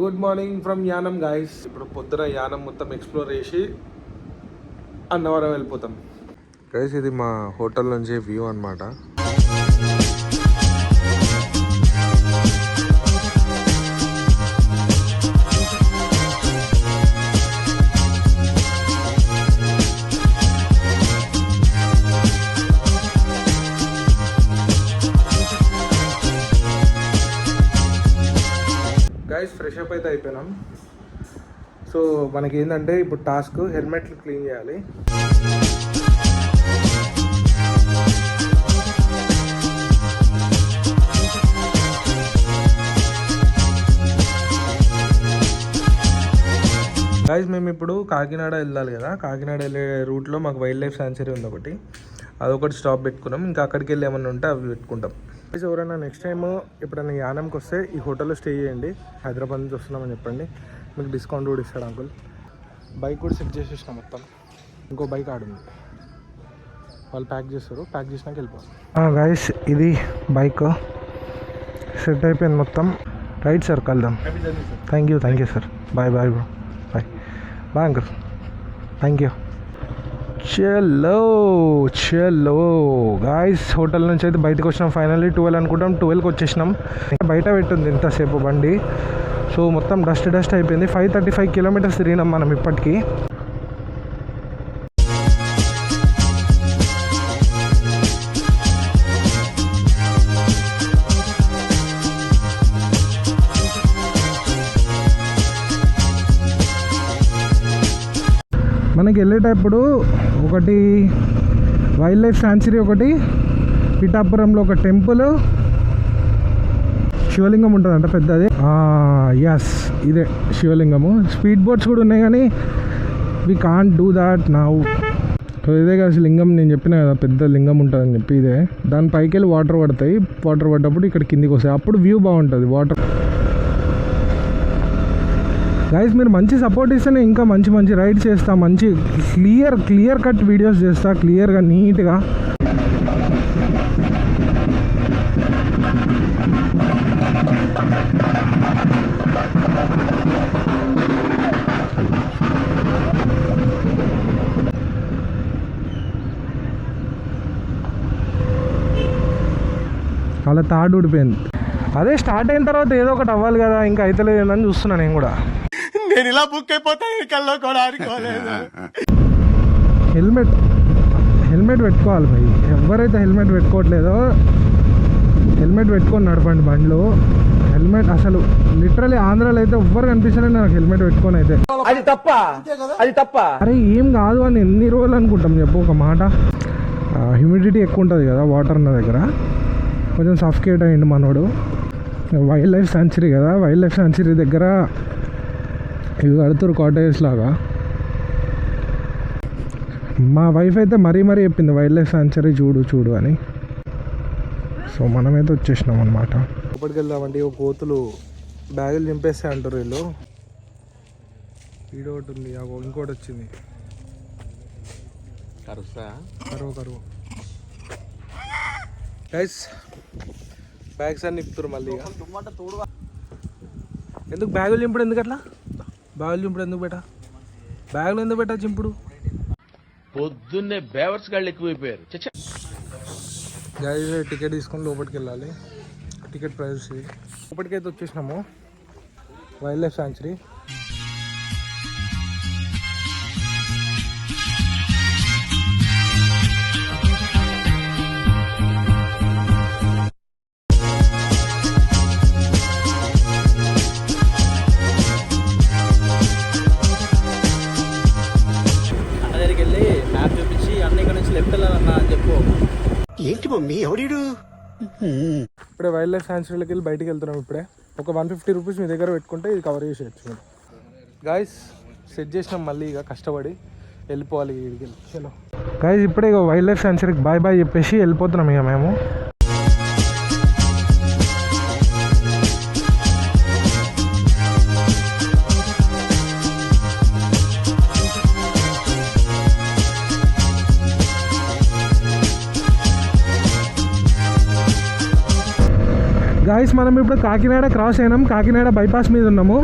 Good morning from Yanam guys. ఇప్పుడు పొద్దున యానం మొత్తం ఎక్స్ప్లోర్ చేసి అన్నవరం వెళ్ళిపోతాం గైస్. ఇది మా హోటల్ నుంచి వ్యూ అన్నమాట. గైస్ ఫ్రెష్ అప్ అయితే అయిపోయినాం. సో మనకి ఏంటంటే ఇప్పుడు టాస్క్ హెల్మెట్లు క్లీన్ చేయాలి. గైస్ మేము ఇప్పుడు కాకినాడ వెళ్ళాలి కదా. కాకినాడ వెళ్ళే రూట్లో మాకు వైల్డ్ లైఫ్ శాంచురీ ఉంది ఒకటి, అదొకటి స్టాప్ పెట్టుకున్నాం. ఇంకా అక్కడికి వెళ్ళి ఏమన్నా ఉంటే అవి పెట్టుకుంటాం. ఎవరైనా నెక్స్ట్ టైం ఎప్పుడైనా యానంకి వస్తే ఈ హోటల్లో స్టే చేయండి. హైదరాబాద్ నుంచి వస్తున్నామని చెప్పండి, మీకు డిస్కౌంట్ కూడా ఇస్తాడు అంకుల్. బైక్ కూడా సెట్ చేసేసిన మొత్తం. ఇంకో బైక్ ఆడుంది, వాళ్ళు ప్యాక్ చేస్తారు. ప్యాక్ చేసినాక వెళ్ళిపోతాం. గైస్ ఇది బైక్ సెట్ అయిపోయింది మొత్తం. రైట్ సార్, కలుద్దాం. Thank you sir. Bye bye bro. Bye bye uncle. Thank you. చలో గాయస్, హోటల్ నుంచి అయితే బయటకు వచ్చినాం. ఫైనల్లీ 12 అనుకుంటాం, 12కి వచ్చేసినాం. బయట పెట్టింది ఇంతసేపు బండి. సో మొత్తం డస్ట్ అయిపోయింది. 535 కిలోమీటర్స్ తిరిగినాం మనం ఇప్పటికీ. మనకి వెళ్ళేటప్పుడు ఒకటి వైల్డ్ లైఫ్ శాంచురీ, ఒకటి పిఠాపురంలో ఒక టెంపుల్, శివలింగం ఉంటుందంట పెద్దది. ఎస్, ఇదే శివలింగము. స్పీడ్ బోట్స్ కూడా ఉన్నాయి కానీ we can't do that now. ఇదే కదా లింగం, నేను చెప్పిన కదా పెద్ద లింగం ఉంటుందని చెప్పి. ఇదే దాని పైకి వెళ్ళి వాటర్ పడతాయి. వాటర్ పడ్డప్పుడు ఇక్కడ కిందికి వస్తాయి, అప్పుడు వ్యూ బాగుంటుంది వాటర్. గైస్ మీరు మంచి సపోర్ట్ ఇస్తేనే ఇంకా మంచి రైడ్ చేస్తా, మంచి క్లియర్ కట్ వీడియోస్ చేస్తా, క్లియర్గా నీట్గా. అలా తాడు ఊడిపోయింది. అదే స్టార్ట్ అయిన తర్వాత ఏదో ఒకటి అవ్వాలి కదా, ఇంకా అయితే లేదని చూస్తున్నా నేను కూడా. నేను ఇలా బుక్ అయిపోతాను కల్లో కూడా అనుకోలేదు. హెల్మెట్ పెట్టుకోవాలి భయ్. ఎవరైతే హెల్మెట్ పెట్టుకోవట్లేదో హెల్మెట్ పెట్టుకొని నడపండి బండ్లు. హెల్మెట్ అసలు లిటరలీ ఆంధ్రాలో అయితే ఎవ్వరు కనిపిస్తలేదు నాకు హెల్మెట్ పెట్టుకొని అయితే. అది తప్ప అరే ఏం కాదు అని ఎన్ని రోజులు అనుకుంటాం చెప్పు ఒక మాట. హ్యూమిడిటీ ఎక్కువ ఉంటుంది కదా వాటర్ ఉన్న దగ్గర, కొంచెం సఫికేట్ అయ్యిండు మనోడు. వైల్డ్ లైఫ్ శాంచురీ కదా, వైల్డ్ లైఫ్ శాంచురీ దగ్గర ఇవి కడుతురు కాటేజెస్ లాగా. మా వైఫ్ అయితే మరీ చెప్పింది వైల్డ్ లైఫ్ శాంచురీ చూడు అని. సో మనమైతే వచ్చేసినాం అనమాట. లోపలికి వెళ్దామండి. ఓ కోతులు బ్యాగులు చింపేస్తే అంటారు వీళ్ళు. ఈడో ఒకటి ఉంది, ఇంకోటి వచ్చింది. కరువు గైస్ బ్యాగ్స్ అన్ని నింపుతారు మళ్ళీ. ఎందుకు బ్యాగులు చింపుడు? ఎందుకు అట్లా బ్యాగులు చింపుడు ఎందుకు బెటా? బ్యాగులు ఎందుకు బెటా చింపుడు? పొద్దున్నే బేవర్స్ గాళ్ళు ఎక్కువైపోయారు. గైస్ టికెట్ తీసుకొని లోపలికి వెళ్ళాలి. టికెట్ ప్రైస్ లోపలికైతే వచ్చేసినాము. Wild life sanctuary. ఏంటి మమ్మీ ఎవడు? ఇప్పుడే వైల్డ్ లైఫ్ శాంచురీలోకి వెళ్ళి బయటికి వెళ్తున్నాం. ఇప్పుడే ఒక 150 రూపీస్ మీ దగ్గర పెట్టుకుంటే ఇది కవర్ చేసేయచ్చు మీరు. గాయస్ సెట్ చేసినాం మళ్ళీ, ఇక కష్టపడి వెళ్ళిపోవాలి ఇక్కడికి వెళ్ళి. చలో గాయస్ ఇప్పుడే ఇక వైల్డ్ లైఫ్ శాంచురీకి బాయ్ చెప్పేసి వెళ్ళిపోతున్నాం ఇక మేము. గాయస్ మనం ఇప్పుడు కాకినాడ క్రాస్ అయినాం, కాకినాడ బైపాస్ మీద ఉన్నాము.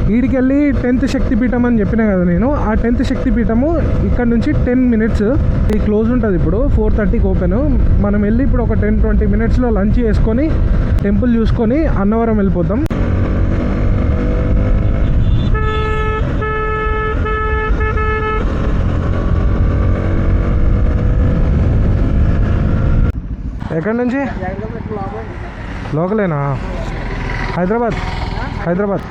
వీడికెళ్ళి 10th శక్తిపీఠం అని చెప్పిన కదా నేను. ఆ 10th శక్తిపీఠము ఇక్కడ నుంచి 10 minutes ఇది క్లోజ్ ఉంటుంది. ఇప్పుడు 4:30కి ఓపెన్. మనం వెళ్ళి ఇప్పుడు ఒక 10-20 minutesలో లంచ్ చేసుకొని టెంపుల్ చూసుకొని అన్నవరం వెళ్ళిపోతాం. ఎక్కడి నుంచి? లోకలేనా? హైదరాబాద్.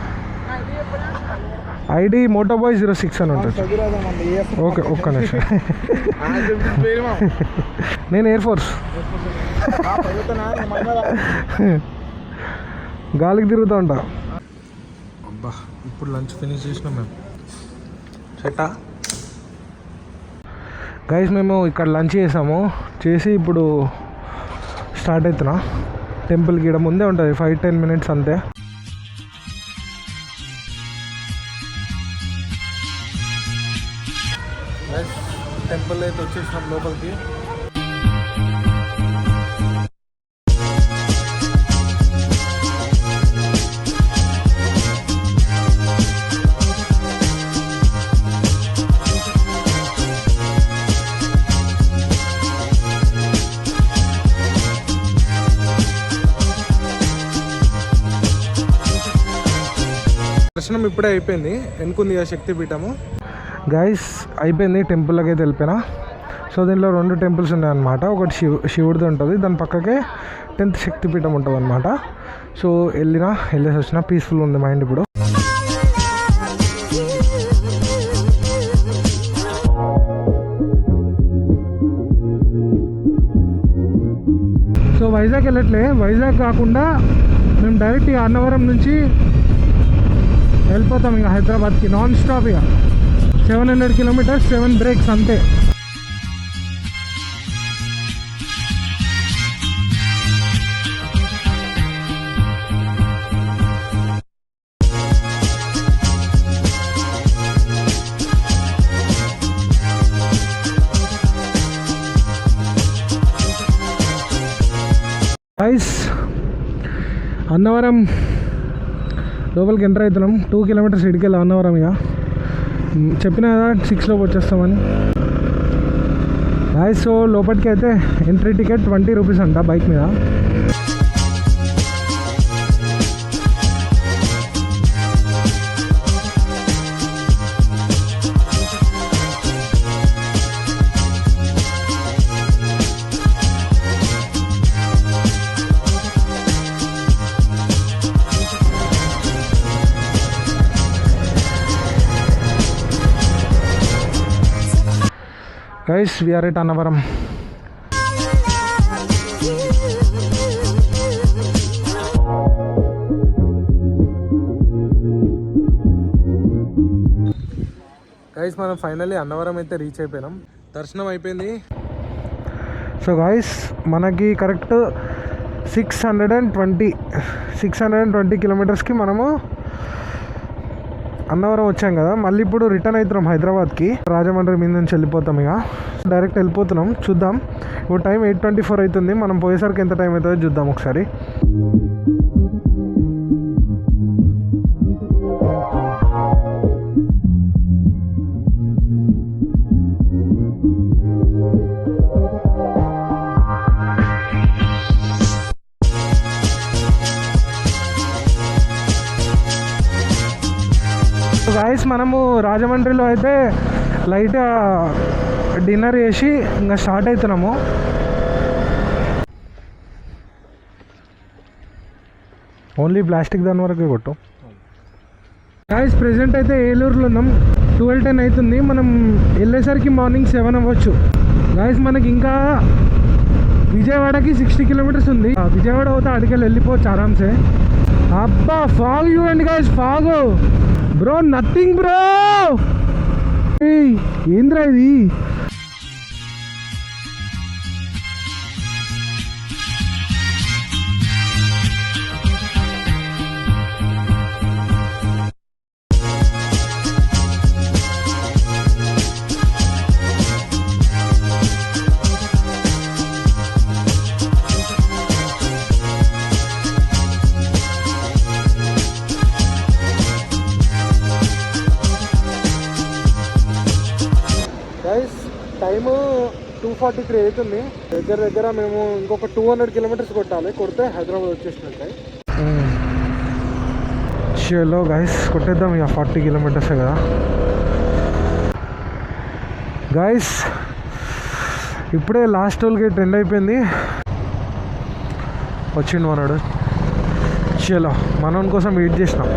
ఐడి మోటోబాయ్ 06 అని ఉంటుంది. ఓకే, ఒక్క నిమిషం. నేను ఎయిర్ ఫోర్స్. గాలికి తిరుగుతూ ఉంటా. అబ్బా, ఇప్పుడు లంచ్ ఫినిష్ చేసినాం మేము. చెట్టా గైస్, మేము ఇక్కడ లంచ్ చేసి ఇప్పుడు స్టార్ట్ అవుతున్నా. టెంపుల్కి ఇక్కడ ముందే ఉంటుంది, 5-10 minutes అంతే. టెంపుల్ అయితే వచ్చేసినాం లోపలికి. దర్శనం ఇప్పుడే అయిపోయింది. ఎన్నుకుంది ఆ శక్తిపీఠము. గైస్ అయిపోయింది, టెంపుల్లోకి అయితే వెళ్ళిపోయినా. సో దీంట్లో 2 temples ఉన్నాయన్నమాట. ఒకటి శివుడిది ఉంటుంది, దాని పక్కకే 10th శక్తిపీఠం ఉంటుంది అనమాట. సో వెళ్ళేసి వచ్చిన. పీస్ఫుల్ ఉంది మైండ్ ఇప్పుడు. సో వైజాగ్ వెళ్ళట్లే. వైజాగ్ కాకుండా మేము డైరెక్ట్ ఇక అన్నవరం నుంచి వెళ్ళిపోతాం ఇక హైదరాబాద్కి నాన్ స్టాప్. ఇక 700 kilometers, 7 breaks అంతే. గైస్, అన్నవరం లోపలికి ఎంటర్ అవుతున్నాం. 2 kilometers ఇడికెళ్ళి అన్నవరం. ఇక చెప్పిన కదా 6 వచ్చేస్తామని. గైస్, సో లోపలికి అయితే ఎంట్రీ టికెట్ 20 rupees అంట బైక్ మీద. Guys, we are at Annavaram. Guys, మనం ఫైనల్లీ అన్నవరం అయితే రీచ్ అయిపోయినాం. దర్శనం అయిపోయింది. సో గైస్, మనకి కరెక్ట్ 620 kilometersకి మనము అన్నవరం వచ్చాం కదా. మళ్ళీ ఇప్పుడు రిటర్న్ అవుతున్నాం హైదరాబాద్కి. రాజమండ్రి మీద నుంచి వెళ్ళిపోతాం. ఇక డైరెక్ట్ వెళ్ళిపోతున్నాం. చూద్దాం. ఇప్పుడు టైం 8:24 అవుతుంది. మనం పోయేసరికి ఎంత టైం అవుతుందో చూద్దాం ఒకసారి. గాయస్, మనము రాజమండ్రిలో అయితే లైట్గా డిన్నర్ చేసి ఇంకా స్టార్ట్ అవుతున్నాము. ఓన్లీ ప్లాస్టిక్ దాని వరకే కొట్టు. గాయస్, ప్రెజెంట్ అయితే ఏలూరులో ఉన్నాం. 12:10 అవుతుంది. మనం వెళ్ళేసరికి మార్నింగ్ 7 అవ్వచ్చు. గాయస్, మనకి ఇంకా విజయవాడకి 60 kilometers ఉంది. విజయవాడ పోతే అడికెళ్ళి వెళ్ళిపోవచ్చు ఆరామ్సే. అబ్బా, ఫాగ్ చూడండి guys, fog bro, nothing bro. ఏంద్రా ఇది? 2:43 అవుతుంది. దగ్గర మేము ఇంకొక 200 కిలోమీటర్స్ కొట్టాలి. కొడితే హైదరాబాద్ వచ్చేసినట్టే. చలో గైస్ కొట్టేద్దాం. ఇక 40 కిలోమీటర్స్ కదా గైస్. ఇప్పుడే లాస్ట్ టోల్ గేట్ ఎండ్ అయిపోయింది. వచ్చిండు మనోడు. చలో మనోని కోసం వెయిట్ చేసినాం.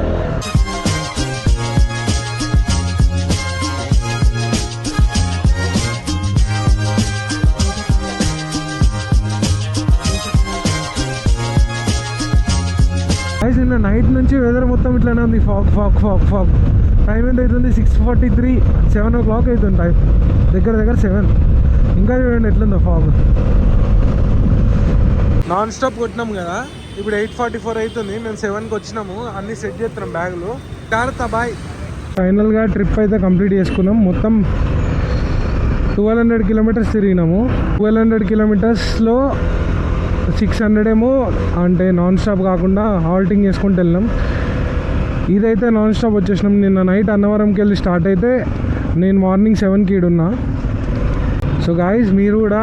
నిన్న నైట్ నుంచి వెదర్ మొత్తం ఇట్లానే ఉంది. Fog fog fog fog. Time ఎంత అవుతుంది? 6:43, 7 o'clock అవుతుంది టైం. దగ్గర 7. ఇంకా చూడండి ఎట్లుందో ఫాగ్. నాన్ స్టాప్ కొట్టినాం కదా. ఇప్పుడు 8:44 అవుతుంది. మేము 7కి వచ్చినాము. అన్నీ సెట్ చేస్తున్నాం బ్యాగులు. జాగ్రత్త బాయ్. ఫైనల్గా ట్రిప్ అయితే కంప్లీట్ చేసుకున్నాం. మొత్తం 1200 కిలోమీటర్స్ తిరిగినాము. 1200 కిలోమీటర్స్లో 600 ఏమో అంటే నాన్ స్టాప్ కాకుండా హాల్టింగ్ చేసుకుంటూ వెళ్ళినాం. ఇదైతే నాన్ స్టాప్ వచ్చేసినాం. నిన్న నైట్ అన్నవరంకి వెళ్ళి స్టార్ట్ అయితే నేను మార్నింగ్ 7కి ఈడున్నా. సో గాయస్ మీరు కూడా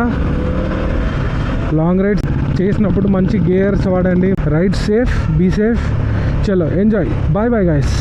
లాంగ్ రైడ్స్ చేసినప్పుడు మంచి గేర్స్ వాడండి. Ride safe, be safe. చలో ఎంజాయ్. Bye bye guys.